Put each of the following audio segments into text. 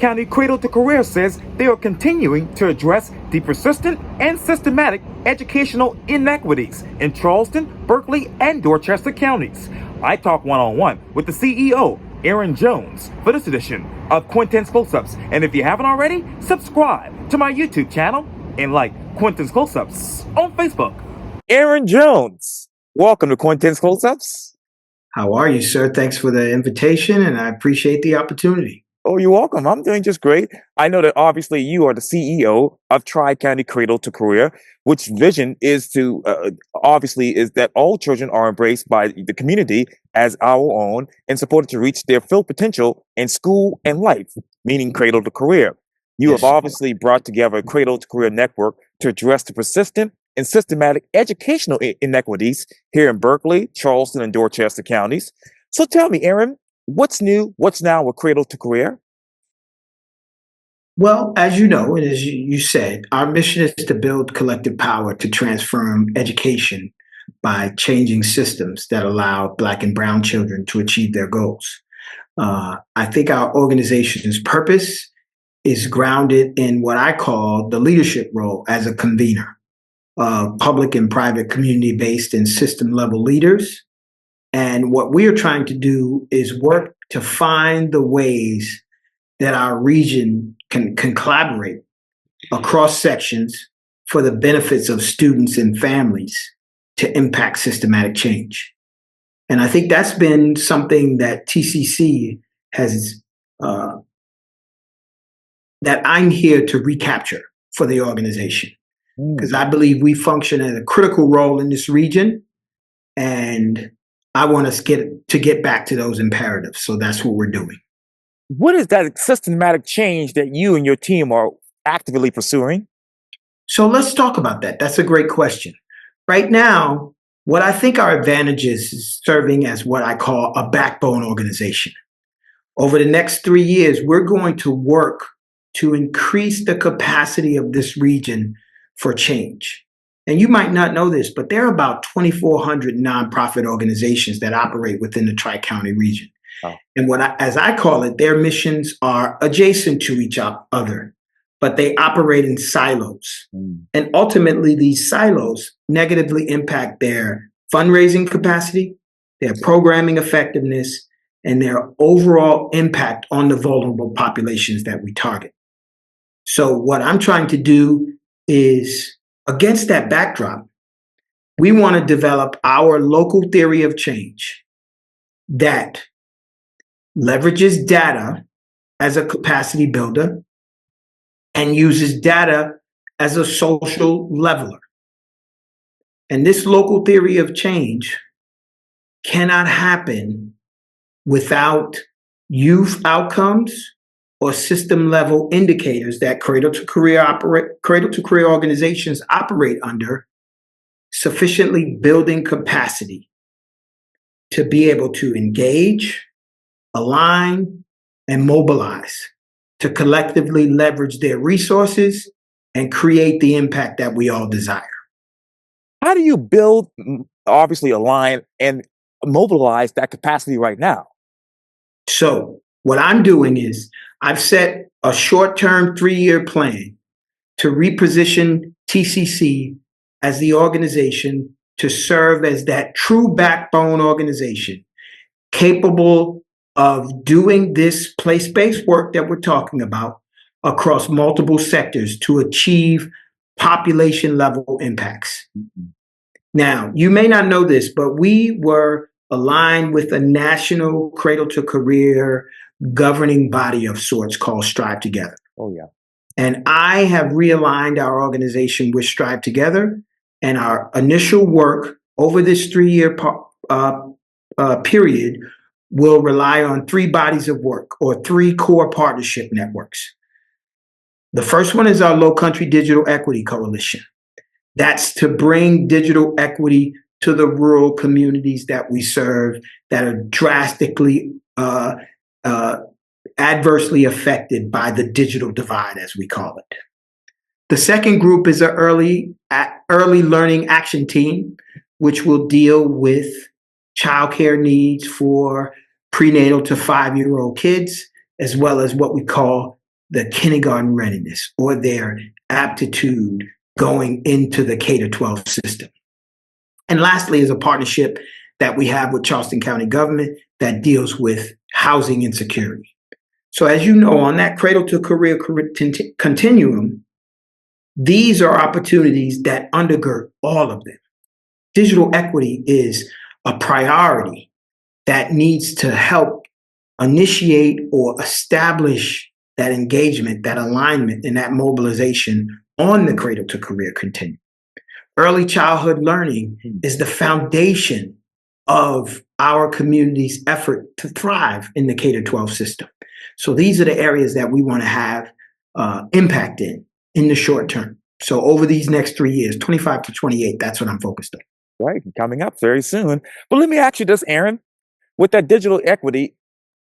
Tri-County Cradle-to-Career says they are continuing to address the persistent and systematic educational inequities in Charleston, Berkeley, and Dorchester counties. I talk one-on-one with the CEO, Aaron Jones, for this edition of Quintin's Close-Ups. And if you haven't already, subscribe to my YouTube channel and like Quintin's Close-Ups on Facebook. Aaron Jones, welcome to Quintin's Close-Ups. How are you, sir? Thanks for the invitation, and I appreciate the opportunity. Oh, you're welcome. I'm doing just great. I know that obviously you are the CEO of Tri-County Cradle-to-Career, which vision is to, obviously, is that all children are embraced by the community as our own and supported to reach their full potential in school and life, meaning Cradle-to-Career. You Yes. have obviously brought together a Cradle-to-Career network to address the persistent and systematic educational inequities here in Berkeley, Charleston, and Dorchester counties. So tell me, Aaron, what's new? What's now with Cradle-to-Career? Well, as you know, and as you said, our mission is to build collective power to transform education by changing systems that allow Black and Brown children to achieve their goals. I think our organization's purpose is grounded in what I call the leadership role as a convener of public and private community-based and system-level leaders. And what we are trying to do is work to find the ways that our region can collaborate across sections for the benefits of students and families to impact systematic change. And I think that's been something that TCC has, that I'm here to recapture for the organization. Because I believe we function as a critical role in this region, and I want us to get back to those imperatives. So that's what we're doing. What is that systematic change that you and your team are actively pursuing? So let's talk about that. That's a great question. Right now, what I think our advantage is serving as what I call a backbone organization. Over the next 3 years, we're going to work to increase the capacity of this region for change. And you might not know this, but there are about 2,400 nonprofit organizations that operate within the Tri-County region. Oh. And as I call it, their missions are adjacent to each other, but they operate in silos. And ultimately, these silos negatively impact their fundraising capacity, their programming effectiveness, and their overall impact on the vulnerable populations that we target. So what I'm trying to do is, against that backdrop, we want to develop our local theory of change that leverages data as a capacity builder and uses data as a social leveler. And this local theory of change cannot happen without youth outcomes or system level indicators that Cradle-to-Career organizations operate under, sufficiently building capacity to be able to engage, align, and mobilize to collectively leverage their resources and create the impact that we all desire. How do you build, obviously align, and mobilize that capacity right now? So what I'm doing is I've set a short-term 3-year plan to reposition TCC as the organization to serve as that true backbone organization capable of doing this place-based work that we're talking about across multiple sectors to achieve population-level impacts. Now, you may not know this, but we were aligned with a national Cradle-to-Career governing body of sorts called Strive Together. Oh, yeah. And I have realigned our organization with Strive Together, and our initial work over this 3-year period will rely on 3 bodies of work or 3 core partnership networks. The first one is our Low Country Digital Equity Coalition. That's to bring digital equity to the rural communities that we serve that are drastically adversely affected by the digital divide, as we call it. The second group is an early learning action team, which will deal with childcare needs for prenatal to 5-year-old kids, as well as what we call the kindergarten readiness or their aptitude going into the K-12 system. And lastly is a partnership that we have with Charleston County government that deals with housing insecurity. So as you know, on that cradle-to-career continuum, these are opportunities that undergird all of them. Digital equity is a priority that needs to help initiate or establish that engagement, that alignment, and that mobilization on the cradle-to-career continuum. Early childhood learning is the foundation of our community's effort to thrive in the K-12 system. So these are the areas that we want to have impact in the short term. So over these next 3 years, 25 to 28, that's what I'm focused on. Right, coming up very soon. But let me ask you this, Aaron, with that digital equity,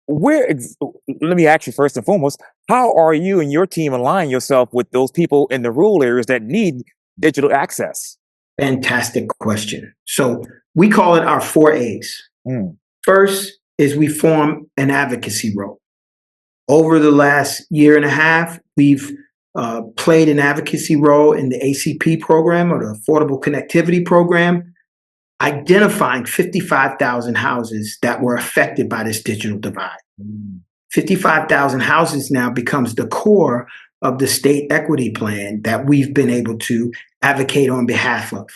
let me ask you first and foremost, how are you and your team align yourself with those people in the rural areas that need digital access? Fantastic question. So we call it our 4 A's. First is we form an advocacy role. Over the last year and a half, we've played an advocacy role in the ACP program, or the Affordable Connectivity Program, identifying 55,000 houses that were affected by this digital divide. 55,000 houses now becomes the core of the state equity plan that we've been able to advocate on behalf of.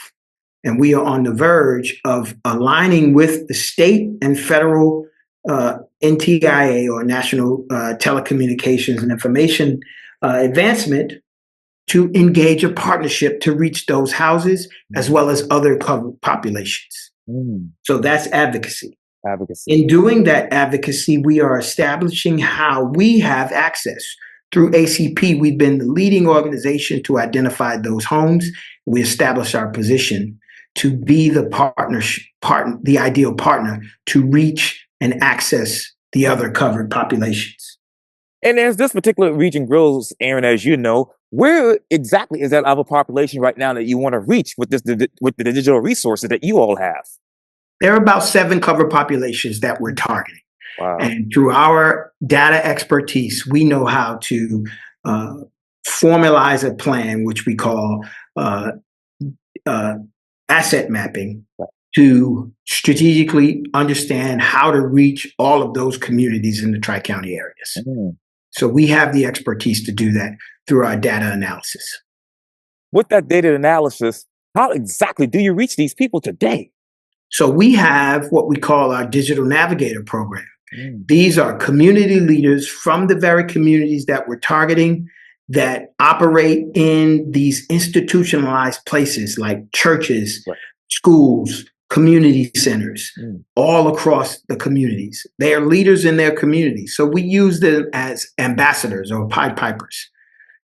And we are on the verge of aligning with the state and federal NTIA, or National Telecommunications and Information Advancement, to engage a partnership to reach those houses as well as other covered populations. So that's advocacy. In doing that advocacy, we are establishing how we have access. Through ACP, we've been the leading organization to identify those homes. We establish our position to be the the ideal partner to reach and access the other covered populations. And as this particular region grows, Aaron, as you know, where exactly is that other population right now that you want to reach with with the digital resources that you all have? There are about 7 covered populations that we're targeting. Wow. And through our data expertise, we know how to formalize a plan, which we call asset mapping, to strategically understand how to reach all of those communities in the Tri-County areas. So we have the expertise to do that through our data analysis. With that data analysis, how exactly do you reach these people today? So we have what we call our Digital Navigator program. These are community leaders from the very communities that we're targeting that operate in these institutionalized places like churches, schools, community centers, all across the communities. They are leaders in their communities. So we use them as ambassadors or Pied Pipers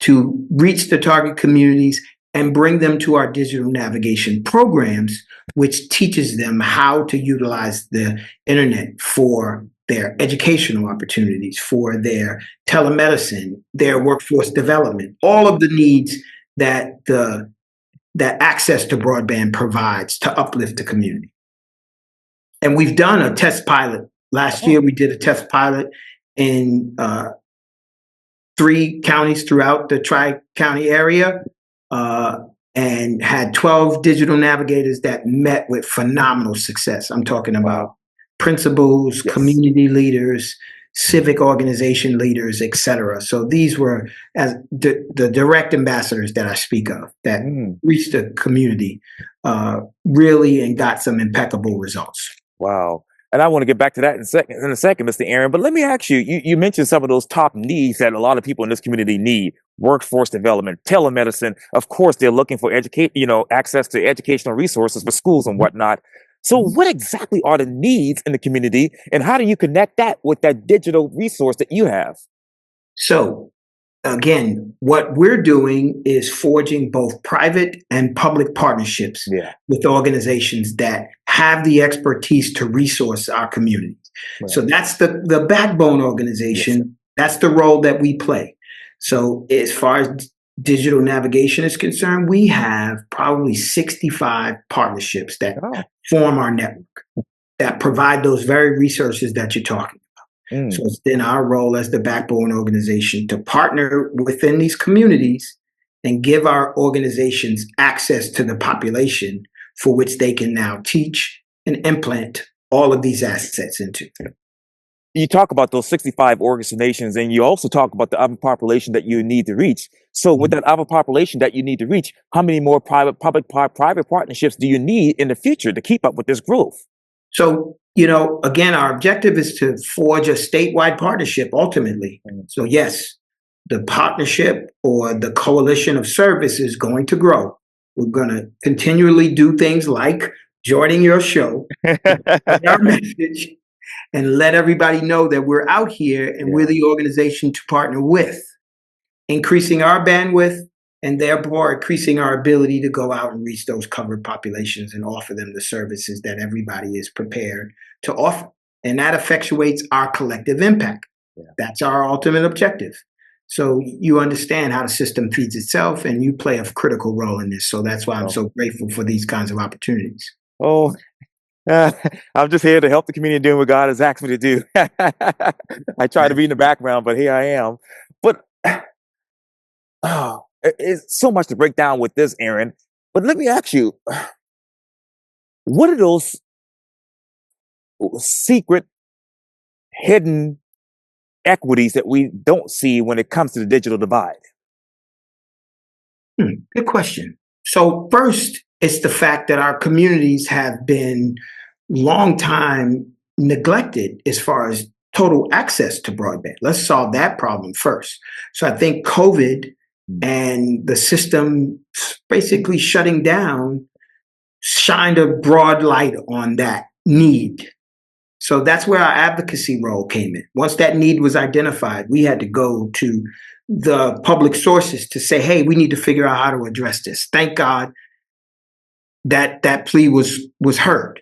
to reach the target communities and bring them to our digital navigation programs, which teaches them how to utilize the internet for their educational opportunities, for their telemedicine, their workforce development, all of the needs that that access to broadband provides to uplift the community. And we've done a test pilot. Last year, we did a test pilot in 3 counties throughout the Tri-County area, and had 12 digital navigators that met with phenomenal success. I'm talking about principals, community leaders, civic organization leaders, et cetera. So these were as the direct ambassadors that I speak of that reached the community really and got some impeccable results. Wow. And I want to get back to that in a second, Mr. Aaron. But let me ask you, you mentioned some of those top needs that a lot of people in this community need: workforce development, telemedicine. Of course, they're looking for access to educational resources for schools and whatnot. So what exactly are the needs in the community, and how do you connect that with that digital resource that you have? So again, what we're doing is forging both private and public partnerships with organizations that have the expertise to resource our communities. So that's the backbone organization. That's the role that we play. So as far as digital navigation is concerned, we have probably 65 partnerships that form our network that provide those very resources that you're talking about. Mm. So it's then our role as the backbone organization to partner within these communities and give our organizations access to the population for which they can now teach and implement all of these assets into. You talk about those 65 organizations, and you also talk about the other population that you need to reach. So with that other population that you need to reach, how many more private partnerships do you need in the future to keep up with this growth? So, again, our objective is to forge a statewide partnership ultimately. So, yes, the partnership or the coalition of service is going to grow. We're going to continually do things like joining your show, our message, and let everybody know that we're out here and we're the organization to partner with, increasing our bandwidth and therefore increasing our ability to go out and reach those covered populations and offer them the services that everybody is prepared to offer. And that effectuates our collective impact. That's our ultimate objective. So you understand how the system feeds itself, and you play a critical role in this. So that's why I'm so grateful for these kinds of opportunities. Oh, I'm just here to help the community doing what God has asked me to do. I try to be in the background, but here I am. But it's so much to break down with this, Aaron. But let me ask you, what are those secret, hidden equities that we don't see when it comes to the digital divide? Good question. So first, it's the fact that our communities have been long time neglected as far as total access to broadband. Let's solve that problem first. So I think COVID and the system basically shutting down shined a broad light on that need. So that's where our advocacy role came in. Once that need was identified, we had to go to the public sources to say, hey, we need to figure out how to address this. Thank God that plea was heard.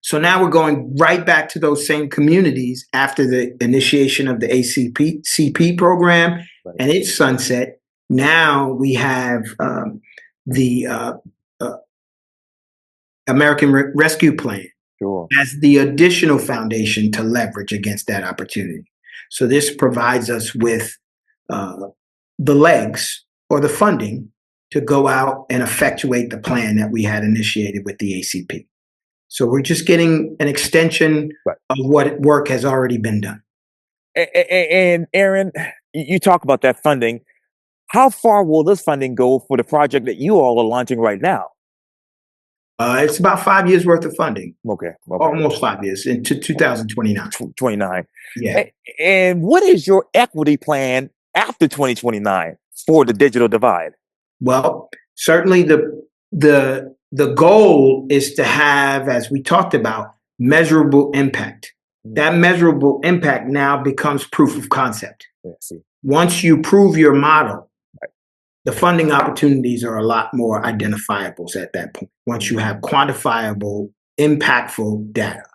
So now we're going right back to those same communities after the initiation of the ACP program and its sunset. Now we have the American Rescue Plan as the additional foundation to leverage against that opportunity. So this provides us with the legs or the funding to go out and effectuate the plan that we had initiated with the ACP. So we're just getting an extension of what work has already been done. And Aaron, you talk about that funding. How far will this funding go for the project that you all are launching right now? It's about 5 years worth of funding. Okay. Almost 5 years into 2029. 29. Yeah. And what is your equity plan after 2029 for the digital divide? Well, certainly the goal is to have, as we talked about, measurable impact. That measurable impact now becomes proof of concept. Once you prove your model, the funding opportunities are a lot more identifiables at that point, once you have quantifiable, impactful data.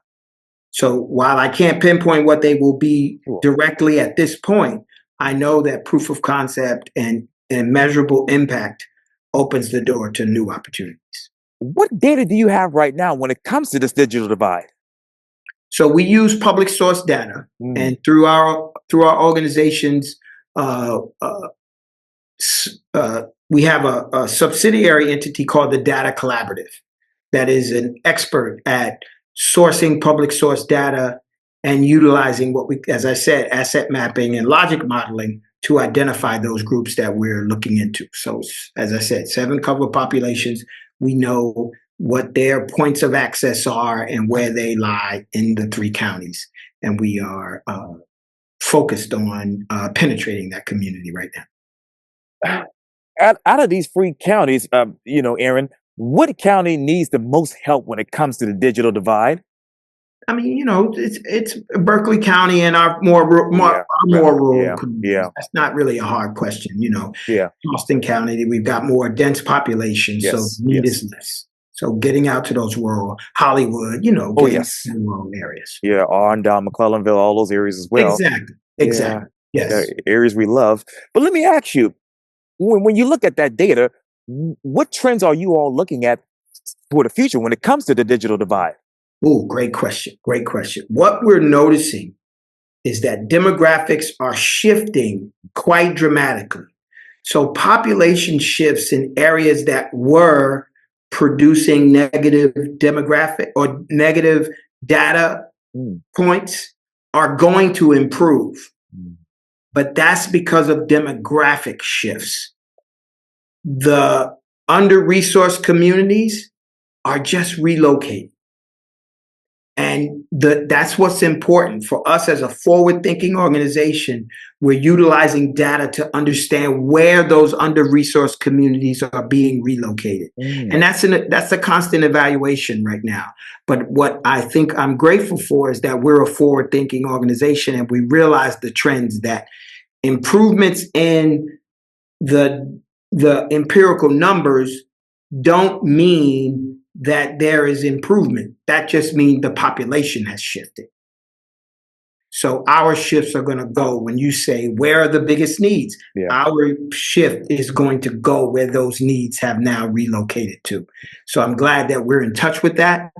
So while I can't pinpoint what they will be directly at this point, I know that proof of concept and measurable impact opens the door to new opportunities. What data do you have right now when it comes to this digital divide? So we use public source data, and through our organizations, we have a subsidiary entity called the Data Collaborative that is an expert at sourcing public source data and utilizing what we, as I said, asset mapping and logic modeling to identify those groups that we're looking into. So, as I said, 7 covered populations. We know what their points of access are and where they lie in the 3 counties. And we are focused on penetrating that community right now. Out of these 3 counties, Aaron, what county needs the most help when it comes to the digital divide? I mean, it's Berkeley County and our more rural communities. That's not really a hard question. Charleston County, we've got more dense population, so need is less. So getting out to those rural Hollywood, rural areas. Yeah, Arndale, McClellanville, all those areas as well. Exactly. Yes. Areas we love. But let me ask you, when you look at that data, what trends are you all looking at for the future when it comes to the digital divide? Oh, great question. Great question. What we're noticing is that demographics are shifting quite dramatically. So population shifts in areas that were producing negative demographic or negative data Mm, points are going to improve. mm, But that's because of demographic shifts. The under-resourced communities are just relocating. And that's what's important for us as a forward-thinking organization. We're utilizing data to understand where those under-resourced communities are being relocated, and mm. that's a constant evaluation right now. But what I think I'm grateful for is that we're a forward-thinking organization, and we realize the trends that improvements in the the empirical numbers don't mean that there is improvement. That just means the population has shifted. So our shifts are going to go when you say, where are the biggest needs? Yeah. Our shift is going to go where those needs have now relocated to. So I'm glad that we're in touch with that.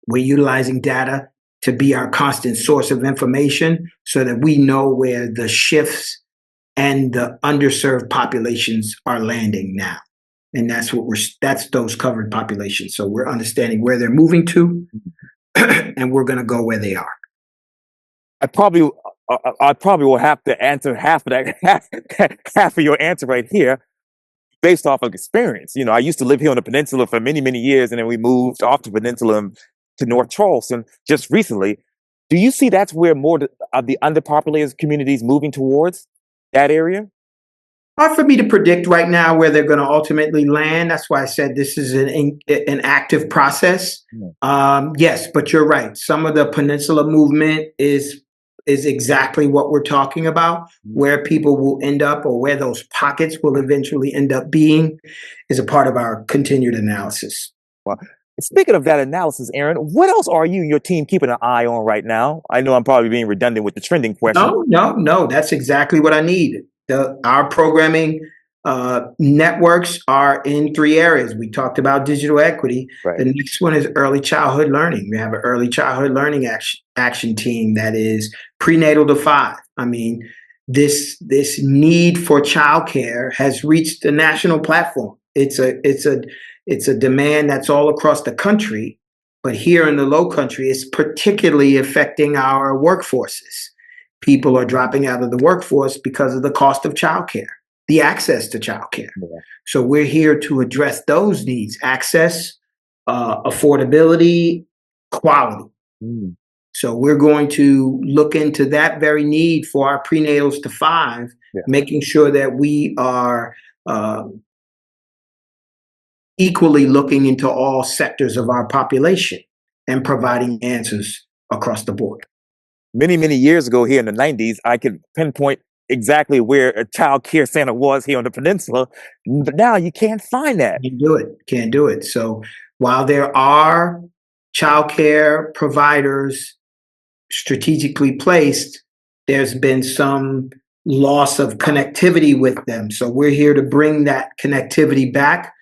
We're utilizing data to be our constant source of information so that we know where the shifts and the underserved populations are landing now. And that's those covered populations. So we're understanding where they're moving to, and we're going to go where they are. I probably, I probably will have to answer half of that, half of your answer right here, based off of experience. You know, I used to live here on the peninsula for many, many years, and then we moved off the peninsula to North Charleston just recently. Do you see that's where more of the underpopulated communities moving towards that area? Hard for me to predict right now where they're going to ultimately land. That's why I said this is an active process. Mm, Yes, but you're right. Some of the peninsula movement is exactly what we're talking about. mm. Where people will end up, or where those pockets will eventually end up being, is a part of our continued analysis. Well, speaking of that analysis, Aaron, what else are you and your team keeping an eye on right now? I know I'm probably being redundant with the trending question. No, no, no. That's exactly what I need. Our programming networks are in three areas. We talked about digital equity. Right. The next one is early childhood learning. We have an early childhood learning action team that is prenatal to 5. I mean, this need for childcare has reached a national platform. It's a demand that's all across the country, but here in the Low Country, it's particularly affecting our workforces. People are dropping out of the workforce because of the cost of childcare, the access to childcare. Yeah. So we're here to address those needs: access, affordability, quality. Mm, So we're going to look into that very need for our prenatals to 5, yeah. making sure that we are equally looking into all sectors of our population and providing answers across the board. Many, many years ago here in the 90s, I could pinpoint exactly where a child care center was here on the peninsula. But now you can't find that. Can't do it. Can't do it. So while there are childcare providers strategically placed, there's been some loss of connectivity with them. So we're here to bring that connectivity back.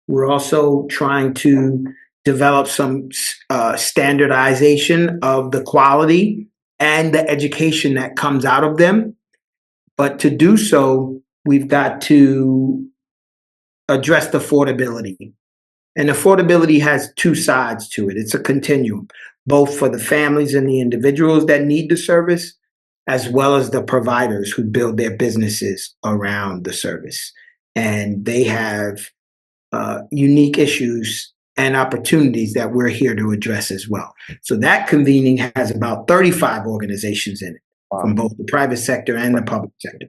We're also trying to develop some standardization of the quality and the education that comes out of them. But to do so, we've got to address affordability. And affordability has two sides to it. It's a continuum, both for the families and the individuals that need the service, as well as the providers who build their businesses around the service. And they have unique issues and opportunities that we're here to address as well. So that convening has about 35 organizations in it, from both the private sector and the public sector.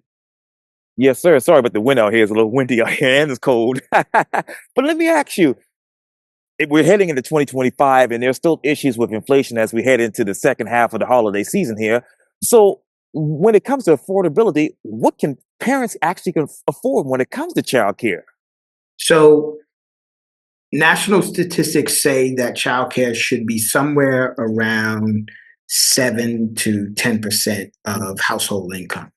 Yes, sir. Sorry, but the wind out here is a little windy out here and it's cold. But let me ask you, we're heading into 2025 and there's still issues with inflation as we head into the second half of the holiday season here. So when it comes to affordability, what can parents actually afford when it comes to childcare? So national statistics say that childcare should be somewhere around 7 to 10% of household income.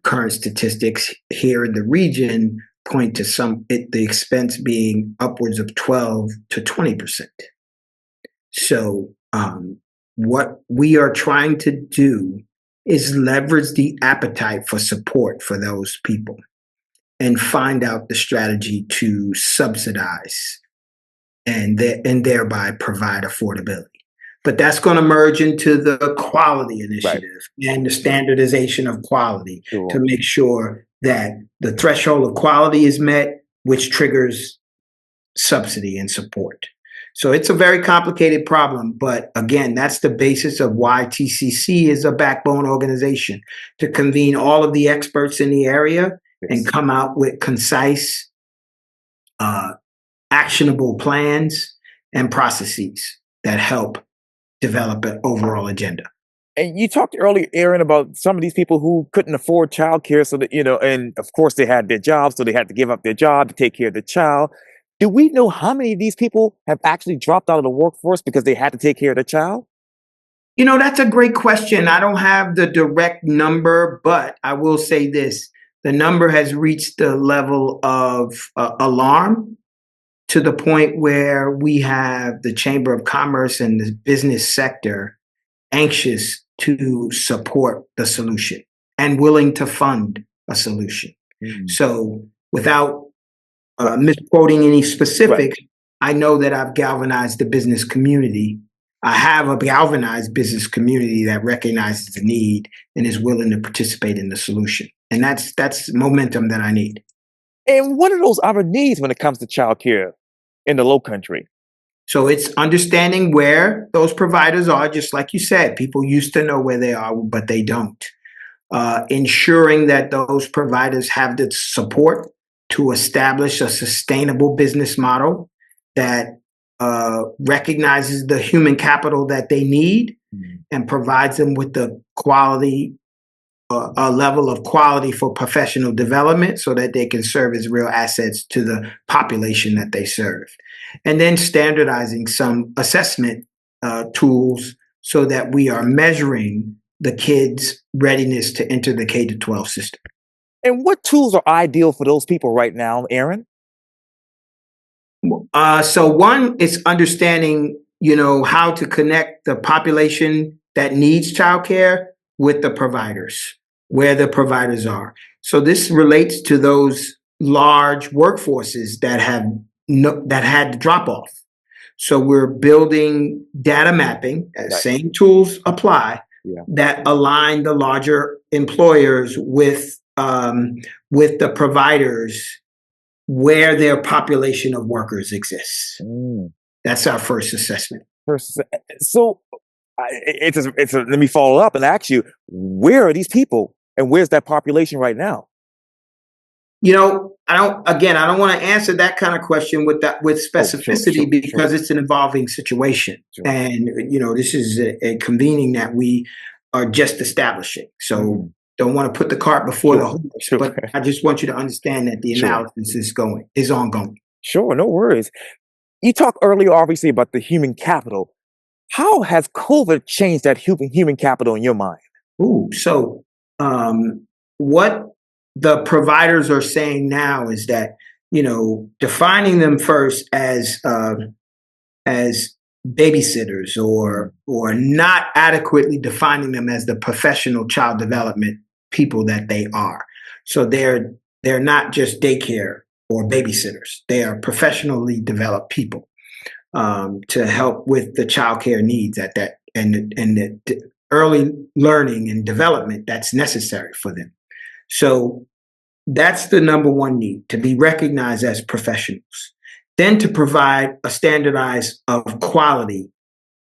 Current statistics here in the region point to the expense being upwards of 12 to 20%. So, what we are trying to do is leverage the appetite for support for those people and find out the strategy to subsidize and thereby provide affordability. But that's going to merge into the quality Right. initiative and the standardization of quality to Sure. make sure that the threshold of quality is met, which triggers subsidy and support. So it's a very complicated problem, but again, that's the basis of why TCC is a backbone organization to convene all of the experts in the area and Yes. come out with concise, uh, actionable plans and processes that help develop an overall agenda. And you talked earlier, Aaron, about some of these people who couldn't afford childcare, so that and of course they had their jobs, so they had to give up their job to take care of the child. Do we know how many of these people have actually dropped out of the workforce because they had to take care of the child? That's a great question. I don't have the direct number, but I will say this. The number has reached the level of alarm to the point where we have the Chamber of Commerce and the business sector anxious to support the solution and willing to fund a solution. So without misquoting any specifics, I know that I've galvanized the business community. I have a galvanized business community that recognizes the need and is willing to participate in the solution. And that's momentum that I need. And what are those other needs when it comes to childcare in the Low Country? So it's understanding where those providers are, just like you said. People used to know where they are, but they don't. Ensuring that those providers have the support to establish a sustainable business model that recognizes the human capital that they need and provides them with the quality, a level of quality for professional development so that they can serve as real assets to the population that they serve. And then standardizing some assessment tools so that we are measuring the kids' readiness to enter the K-12 system. And what tools are ideal for those people right now, Aaron? So one is understanding, how to connect the population that needs childcare with the providers, where the providers are. So this relates to those large workforces that had to drop off. So we're building data mapping, same tools apply, that align the larger employers with the providers where their population of workers exists. That's our first assessment. So let me follow up and ask you, where are these people and where's that population right now? I don't want to answer that kind of question with specificity because it's an evolving situation. And, this is a convening that we are just establishing. So don't want to put the cart before the horse, but I just want you to understand that the analysis is ongoing. Sure, no worries. You talked earlier, obviously, about the human capital. How has COVID changed that human capital in your mind? So what the providers are saying now is that, defining them first as babysitters or not adequately defining them as the professional child development people that they are. So they're not just daycare or babysitters. They are professionally developed people to help with the childcare needs at that and the early learning and development that's necessary for them. So that's the number one need, to be recognized as professionals. Then to provide a standardized of quality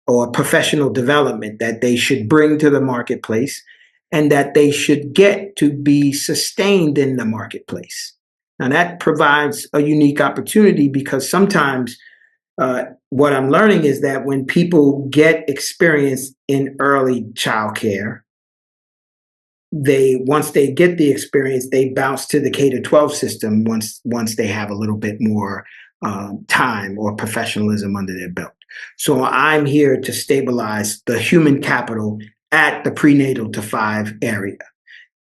or professional development that they should bring to the marketplace and that they should get to be sustained in the marketplace. Now that provides a unique opportunity because sometimes what I'm learning is that when people get experience in early childcare, once they get the experience, they bounce to the K-12 system once they have a little bit more time or professionalism under their belt. So I'm here to stabilize the human capital at the prenatal to 5 area.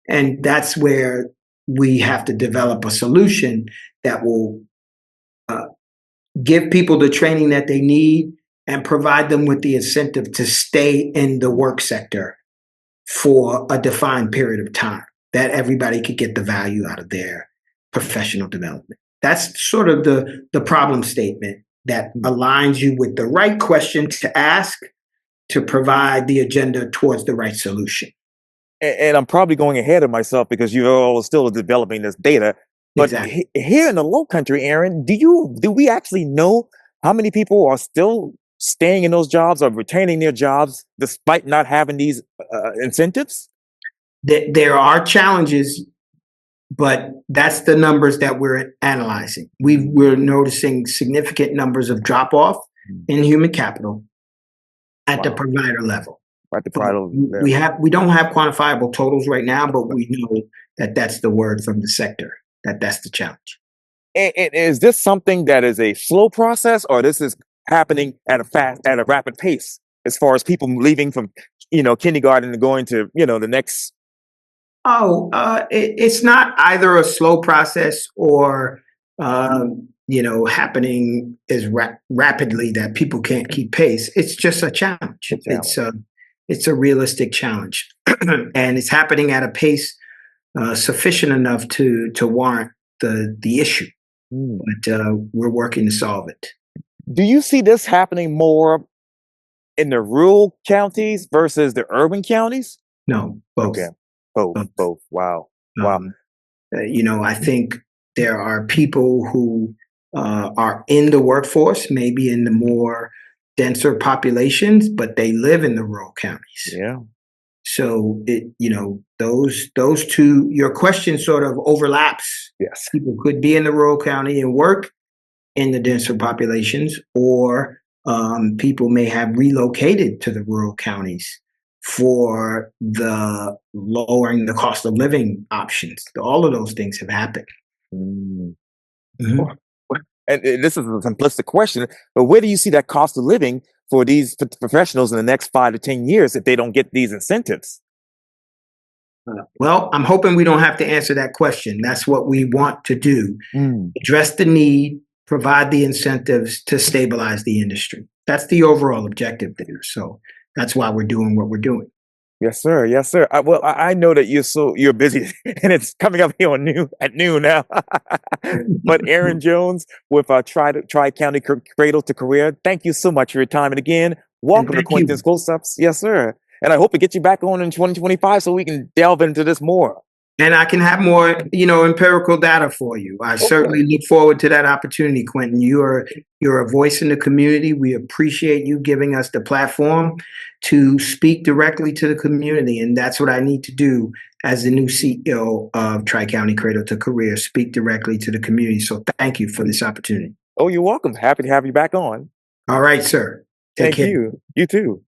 And that's where we have to develop a solution that will give people the training that they need and provide them with the incentive to stay in the work sector for a defined period of time, that everybody could get the value out of their professional development. That's sort of the problem statement that aligns you with the right question to ask to provide the agenda towards the right solution. And I'm probably going ahead of myself because you all are still developing this data. But Exactly. here in the Low Country, Aaron, do we actually know how many people are still staying in those jobs or retaining their jobs despite not having these incentives? There are challenges, but that's the numbers that we're analyzing. We're noticing significant numbers of drop off in human capital at the Wow. provider level. Right, the But pride of them. we don't have quantifiable totals right now, but we know that that's the word from the sector, that that's the challenge. And is this something that is a slow process, or this is happening at a rapid pace, as far as people leaving from, kindergarten and going to, the next? It's not either a slow process or happening as rapidly that people can't keep pace. It's just a challenge. Good challenge. It's a realistic challenge, and it's happening at a pace sufficient enough to warrant the issue. Mm. But we're working to solve it. Do you see this happening more in the rural counties versus the urban counties? No, both. Okay, both, Both. both. Wow, wow. Um, I think there are people who are in the workforce, maybe in the more denser populations, but they live in the rural counties. Yeah. So those two, your question sort of overlaps. Yes. People could be in the rural county and work in the denser populations, or people may have relocated to the rural counties for the lowering the cost of living options. All of those things have happened. Mm. Mhm. And this is a simplistic question, but where do you see that cost of living for these professionals in the next 5 to 10 years if they don't get these incentives? Well, I'm hoping we don't have to answer that question. That's what we want to do. Mm. Address the need, provide the incentives to stabilize the industry. That's the overall objective there. So that's why we're doing what we're doing. Yes, sir. Yes, sir. I know that you're busy, and it's coming up here at noon now. But Aaron Jones with Tri County Cradle to Career, thank you so much for your time, and again, And welcome to thank Quintin's you. Close-ups. Yes, sir. And I hope to get you back on in 2025 so we can delve into this more. And I can have more, empirical data for you. I Okay. certainly look forward to that opportunity, Quentin. You're a voice in the community. We appreciate you giving us the platform to speak directly to the community, and that's what I need to do as the new CEO of Tri-County Cradle to Career, speak directly to the community. So thank you for this opportunity. Oh, you're welcome. Happy to have you back on. All right, sir. Take Thank care. you. You too.